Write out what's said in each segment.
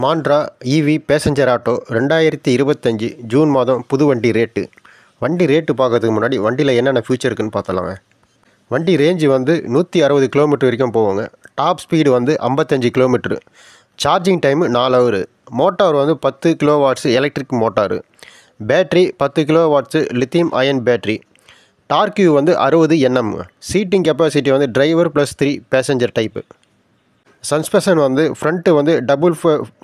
மாண்ட்ரா EV passenger auto 2025 June மாதம் புது வண்டி ரேட்டு. வண்டி ரேட்டு பார்க்கறதுக்கு முன்னாடி வண்டியில் என்னென்ன ஃபியூச்சர் இருக்குன்னு பார்த்தலாங்க. வண்டி ரேஞ்சு வந்து 160 கிலோமீட்டர் வரைக்கும் போவாங்க. டாப் ஸ்பீடு வந்து 55 kilometre. Charging time 4 hour. Motor வந்து 10 kilo watts electric motor. Battery 10 kilo watts lithium ion battery. Torque வந்து 60 Nm. சீட்டிங் கெப்பாசிட்டி வந்து டிரைவர் +3 பேசஞ்சர் டைப்பு. சஸ்பென்ஷன் வந்து ஃப்ரண்ட்டு வந்து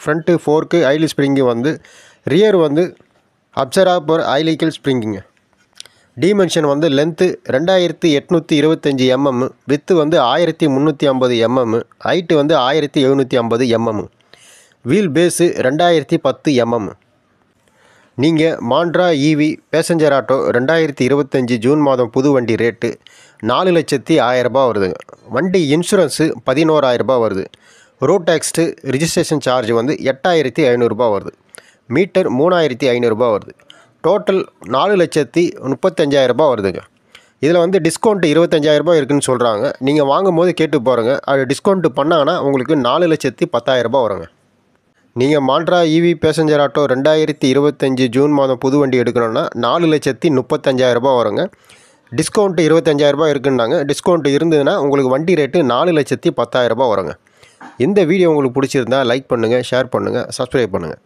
ஃப்ரண்ட்டு ஃபோர்க்கு ஐலி ஸ்ப்ரிங்கு வந்து ரியர் வந்து அப்சராப்பர் ஐலிக்கல் ஸ்ப்ரிங்குங்க. டிமென்ஷன் வந்து லென்த்து 2825 mm, வித்து வந்து 1350 mm, height வந்து 1750 mm, வீல் பேஸு 2010 mm. நீங்கள் Montra EV passenger auto 2025 June மாதம் புது வண்டி ரேட்டு 4,10,000 வருதுங்க. வண்டி இன்சூரன்ஸு 11,000 வருது. ரோட் டேக்ஸ்ட்டு ரிஜிஸ்ட்ரேஷன் சார்ஜ் வந்து 8,500 வருது. மீட்டர் 3,500 வருது. டோட்டல் 4,35,000 வருதுங்க. இதில் வந்து டிஸ்கவுண்ட் 25,000 இருக்குதுன்னு சொல்கிறாங்க. நீங்கள் வாங்கும் போது கேட்டு பாருங்கள். அது டிஸ்கவுண்ட் பண்ணாங்கன்னா உங்களுக்கு 4,10,000 வருங்க. நீங்கள் Montra EV passenger auto 2025 June மாதம் புது வண்டி எடுக்கணும்னா 4,35,000 வருங்க. டிஸ்கவுண்ட் 25,000 இருக்குன்னாங்க. டிஸ்கவுண்ட் இருந்ததுன்னா உங்களுக்கு வண்டி ரேட்டு 4,10,000 வருங்க. இந்த வீடியோ உங்களுக்கு பிடிச்சிருந்தா லைக் பண்ணுங்கள், ஷேர் பண்ணுங்கள், சப்ஸ்கிரைப் பண்ணுங்கள்.